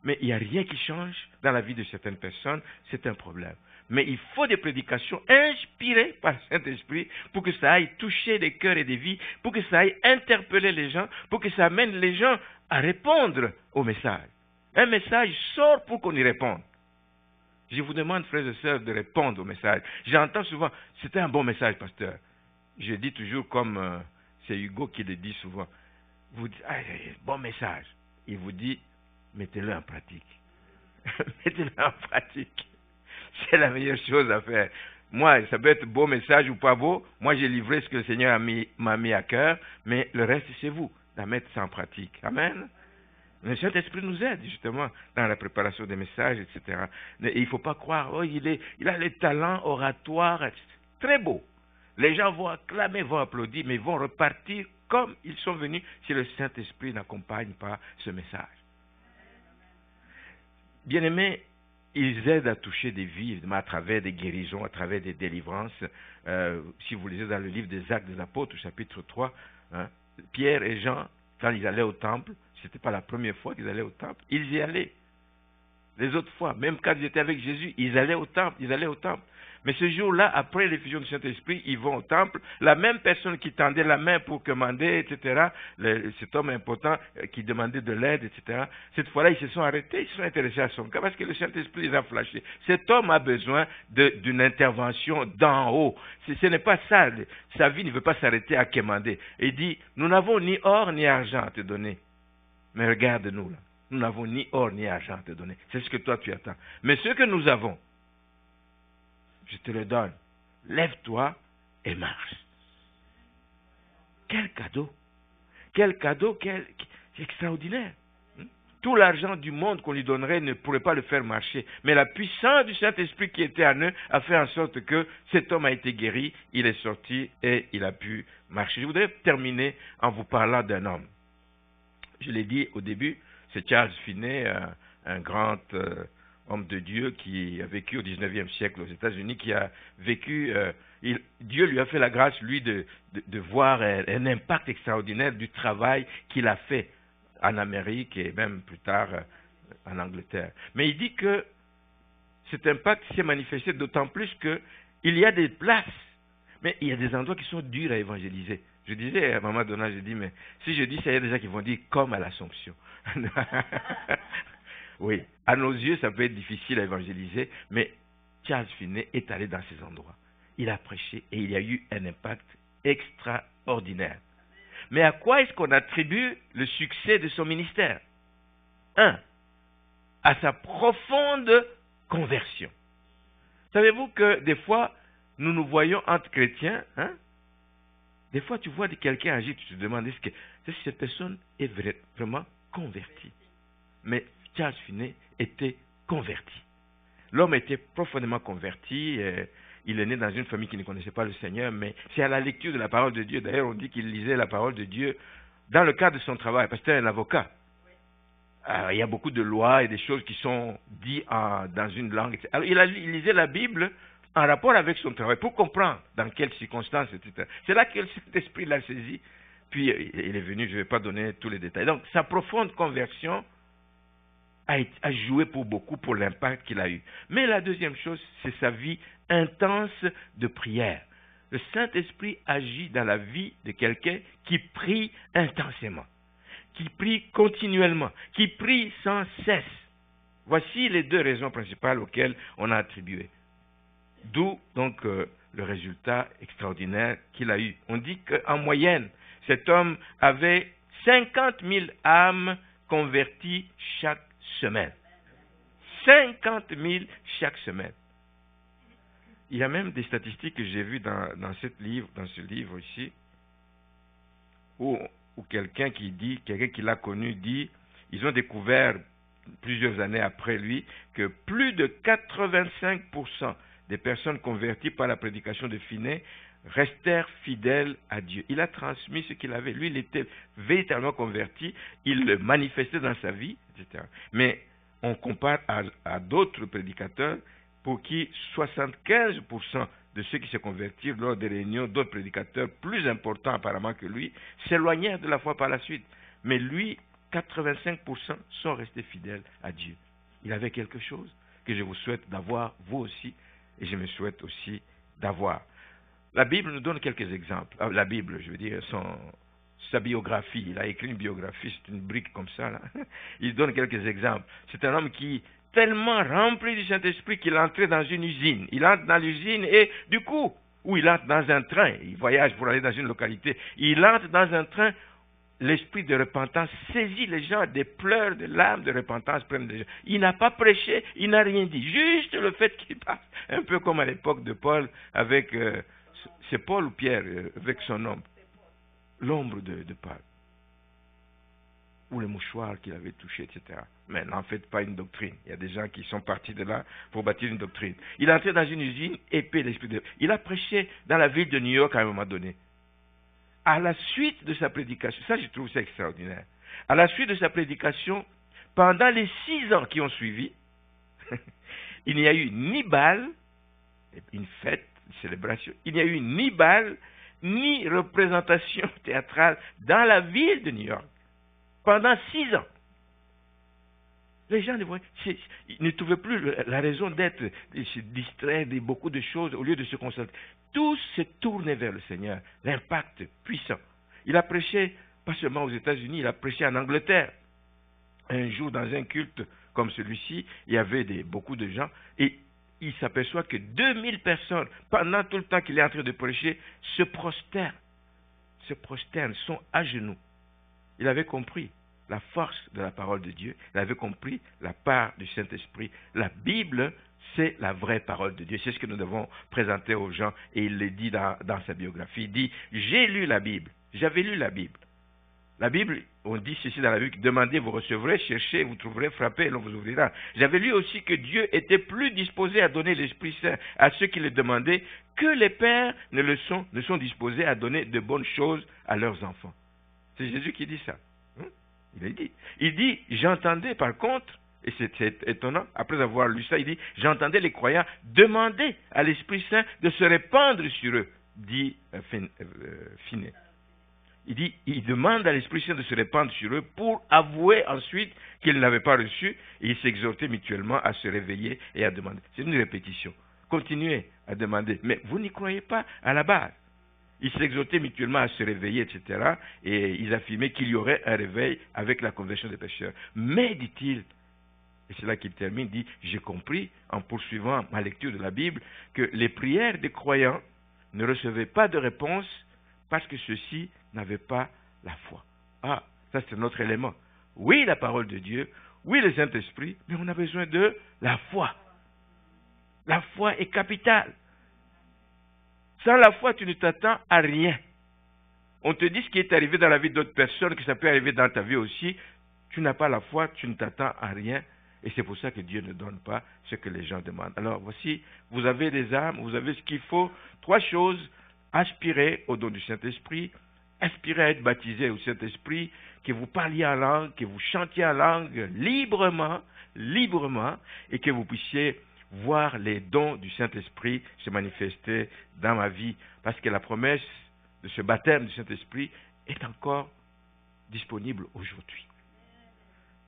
mais il n'y a rien qui change dans la vie de certaines personnes, c'est un problème. Mais il faut des prédications inspirées par le Saint-Esprit pour que ça aille toucher les cœurs et des vies, pour que ça aille interpeller les gens, pour que ça amène les gens à répondre au message. Un message sort pour qu'on y réponde. Je vous demande, frères et sœurs, de répondre au message. J'entends souvent, c'était un bon message, pasteur. Je dis toujours comme c'est Hugo qui le dit souvent. Vous dites, bon message. Il vous dit, mettez-le en pratique. Mettez-le en pratique. C'est la meilleure chose à faire. Moi, ça peut être beau message ou pas beau. Moi, j'ai livré ce que le Seigneur m'a mis à cœur, mais le reste, c'est vous, de mettre ça en pratique. Amen. Le Saint-Esprit nous aide, justement, dans la préparation des messages, etc. Et il ne faut pas croire, il a les talents oratoires, très beau. Les gens vont acclamer, vont applaudir, mais ils vont repartir comme ils sont venus si le Saint-Esprit n'accompagne pas ce message. Bien-aimés, ils aident à toucher des vies à travers des guérisons, à travers des délivrances. Si vous lisez dans le livre des Actes des Apôtres, chapitre 3, Pierre et Jean, quand ils allaient au temple, ce n'était pas la première fois qu'ils allaient au temple, ils y allaient. Les autres fois, même quand ils étaient avec Jésus, ils allaient au temple. Mais ce jour-là, après l'effusion du Saint-Esprit, ils vont au temple. La même personne qui tendait la main pour commander, etc., cet homme important qui demandait de l'aide, etc., cette fois-là, ils se sont arrêtés, ils se sont intéressés à son cas parce que le Saint-Esprit les a flashés. Cet homme a besoin d'une intervention d'en haut. Ce n'est pas ça. Sa vie ne veut pas s'arrêter à commander. Il dit, nous n'avons ni or ni argent à te donner. Mais regarde-nous là. Nous n'avons ni or ni argent à te donner. C'est ce que toi tu attends. Mais ce que nous avons, je te le donne. Lève-toi et marche. Quel cadeau. Quel cadeau, quel extraordinaire. Tout l'argent du monde qu'on lui donnerait ne pourrait pas le faire marcher. Mais la puissance du Saint-Esprit qui était en eux a fait en sorte que cet homme a été guéri, il est sorti et il a pu marcher. Je voudrais terminer en vous parlant d'un homme. Je l'ai dit au début, c'est Charles Finney, un grand homme de Dieu qui a vécu au 19e siècle aux États-Unis, qui a vécu, Dieu lui a fait la grâce, lui, de voir un impact extraordinaire du travail qu'il a fait en Amérique et même plus tard en Angleterre. Mais il dit que cet impact s'est manifesté d'autant plus qu'il y a des places, mais il y a des endroits qui sont durs à évangéliser. Je disais à un moment donné, je dis, mais si je dis ça, il y a des gens qui vont dire comme à l'Assomption. Oui, à nos yeux, ça peut être difficile à évangéliser, mais Charles Finney est allé dans ces endroits. Il a prêché et il y a eu un impact extraordinaire. Mais à quoi est-ce qu'on attribue le succès de son ministère? À sa profonde conversion. Savez-vous que des fois, nous nous voyons entre chrétiens, des fois, tu vois quelqu'un agir, tu te demandes est-ce que cette personne est vraiment convertie. Mais Charles Finney était converti. L'homme était profondément converti. il est né dans une famille qui ne connaissait pas le Seigneur, mais c'est à la lecture de la parole de Dieu. D'ailleurs, on dit qu'il lisait la parole de Dieu dans le cadre de son travail, parce que c'était un avocat. Il y a beaucoup de lois et des choses qui sont dites dans une langue. Alors, il lisait la Bible en rapport avec son travail, pour comprendre dans quelles circonstances, etc. C'est là que cet esprit l'a saisi, puis il est venu, je ne vais pas donner tous les détails. Donc, sa profonde conversion a joué pour beaucoup pour l'impact qu'il a eu. Mais la deuxième chose, c'est sa vie intense de prière. Le Saint-Esprit agit dans la vie de quelqu'un qui prie intensément, qui prie continuellement, qui prie sans cesse. Voici les deux raisons principales auxquelles on a attribué. D'où donc le résultat extraordinaire qu'il a eu. On dit qu'en moyenne, cet homme avait 50 000 âmes converties chaque semaine. 50 000 chaque semaine. Il y a même des statistiques que j'ai vues dans ce livre ici, où quelqu'un qui l'a connu dit, ils ont découvert plusieurs années après lui, que plus de 85% des personnes converties par la prédication de Finney restèrent fidèles à Dieu. Il a transmis ce qu'il avait. Lui, il était véritablement converti, il le manifestait dans sa vie, etc. Mais on compare à d'autres prédicateurs pour qui 75% de ceux qui se convertirent lors des réunions d'autres prédicateurs plus importants apparemment que lui s'éloignèrent de la foi par la suite. Mais lui, 85% sont restés fidèles à Dieu. Il avait quelque chose que je vous souhaite d'avoir, vous aussi, et je me souhaite aussi d'avoir. La Bible nous donne quelques exemples. La Bible, je veux dire, sa biographie. Il a écrit une biographie, c'est une brique comme ça, là. Il donne quelques exemples. C'est un homme qui, tellement rempli du Saint-Esprit, qu'il entrait dans une usine. Il entre dans l'usine et, du coup, ou il entre dans un train, il voyage pour aller dans une localité, il entre dans un train, l'esprit de repentance saisit les gens, des pleurs, des larmes de repentance prennent les gens. Il n'a pas prêché, il n'a rien dit. Juste le fait qu'il passe, un peu comme à l'époque de Paul avec, c'est Paul ou Pierre, avec son ombre. L'ombre de Paul. Ou le mouchoir qu'il avait touché, etc. Mais n'en faites pas une doctrine. Il y a des gens qui sont partis de là pour bâtir une doctrine. Il est entré dans une usine, épais l'esprit de... Il a prêché dans la ville de New York à un moment donné. À la suite de sa prédication, ça je trouve ça extraordinaire, à la suite de sa prédication, pendant les 6 ans qui ont suivi, il n'y a eu ni bal, une fête, une célébration, il n'y a eu ni bal, ni représentation théâtrale dans la ville de New York, pendant 6 ans. Les gens ne trouvaient plus la raison d'être, de se distraire de beaucoup de choses au lieu de se concentrer. Tous se tournaient vers le Seigneur, l'impact puissant. Il a prêché, pas seulement aux États-Unis, il a prêché en Angleterre. Un jour, dans un culte comme celui-ci, il y avait beaucoup de gens, et il s'aperçoit que 2000 personnes, pendant tout le temps qu'il est en train de prêcher, se prosternent, sont à genoux. Il avait compris la force de la parole de Dieu, il avait compris la part du Saint-Esprit. La Bible, c'est la vraie parole de Dieu. C'est ce que nous devons présenter aux gens. Et il le dit dans sa biographie. Il dit, j'ai lu la Bible. J'avais lu la Bible. La Bible, on dit ceci dans la Bible, demandez, vous recevrez, cherchez, vous trouverez, frappez, et l'on vous ouvrira. J'avais lu aussi que Dieu était plus disposé à donner l'Esprit Saint à ceux qui le demandaient que les pères ne sont disposés à donner de bonnes choses à leurs enfants. C'est Jésus qui dit ça. Il dit, j'entendais par contre, et c'est étonnant, après avoir lu ça, il dit, j'entendais les croyants demander à l'Esprit Saint de se répandre sur eux, dit Finney. Il dit, il demande à l'Esprit Saint de se répandre sur eux pour avouer ensuite qu'ils ne l'avaient pas reçu, et ils s'exhortaient mutuellement à se réveiller et à demander. C'est une répétition. Continuez à demander, mais vous n'y croyez pas à la base. Ils s'exhortaient mutuellement à se réveiller, etc. Et ils affirmaient qu'il y aurait un réveil avec la conversion des pécheurs. Mais, dit-il, et c'est là qu'il termine, dit, j'ai compris, en poursuivant ma lecture de la Bible, que les prières des croyants ne recevaient pas de réponse parce que ceux-ci n'avaient pas la foi. Ah, ça c'est notre élément. Oui, la parole de Dieu, oui, le Saint-Esprit, mais on a besoin de la foi. La foi est capitale. Sans la foi, tu ne t'attends à rien. On te dit ce qui est arrivé dans la vie d'autres personnes, que ça peut arriver dans ta vie aussi. Tu n'as pas la foi, tu ne t'attends à rien. Et c'est pour ça que Dieu ne donne pas ce que les gens demandent. Alors voici, vous avez des âmes, vous avez ce qu'il faut. 3 choses: aspirer au don du Saint-Esprit, aspirer à être baptisé au Saint-Esprit, que vous parliez en langue, que vous chantiez en langue librement, et que vous puissiez voir les dons du Saint-Esprit se manifester dans ma vie. Parce que la promesse de ce baptême du Saint-Esprit est encore disponible aujourd'hui.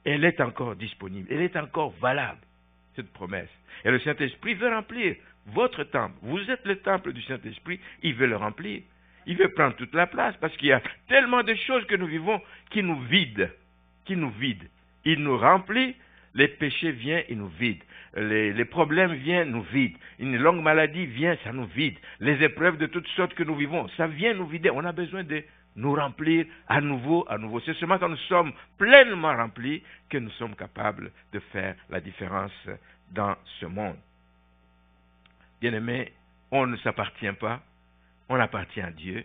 Elle est encore disponible, elle est encore valable, cette promesse. Et le Saint-Esprit veut remplir votre temple. Vous êtes le temple du Saint-Esprit, il veut le remplir. Il veut prendre toute la place parce qu'il y a tellement de choses que nous vivons qui nous vident. Il nous remplit, les péchés viennent, ils nous vident. Les problèmes viennent, nous vident. Une longue maladie vient, ça nous vide. Les épreuves de toutes sortes que nous vivons, ça vient nous vider. On a besoin de nous remplir à nouveau. C'est seulement quand nous sommes pleinement remplis que nous sommes capables de faire la différence dans ce monde. Bien-aimés, on ne s'appartient pas, on appartient à Dieu.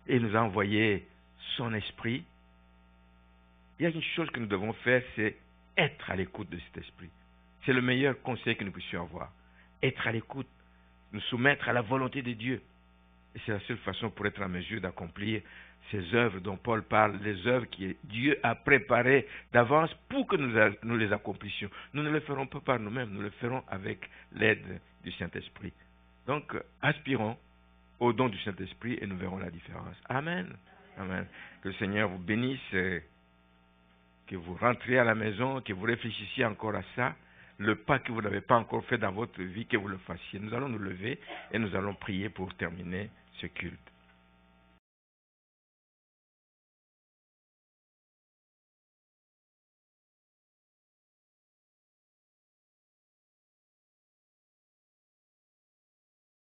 Et il nous a envoyé son esprit. Il y a une chose que nous devons faire, c'est être à l'écoute de cet esprit. C'est le meilleur conseil que nous puissions avoir. Être à l'écoute, nous soumettre à la volonté de Dieu. Et c'est la seule façon pour être en mesure d'accomplir ces œuvres dont Paul parle, les œuvres que Dieu a préparées d'avance pour que nous les accomplissions. Nous ne le ferons pas par nous-mêmes, nous le ferons avec l'aide du Saint-Esprit. Donc, aspirons au don du Saint-Esprit et nous verrons la différence. Amen. Amen. Que le Seigneur vous bénisse, que vous rentriez à la maison, que vous réfléchissiez encore à ça. Le pas que vous n'avez pas encore fait dans votre vie, que vous le fassiez. Nous allons nous lever et nous allons prier pour terminer ce culte.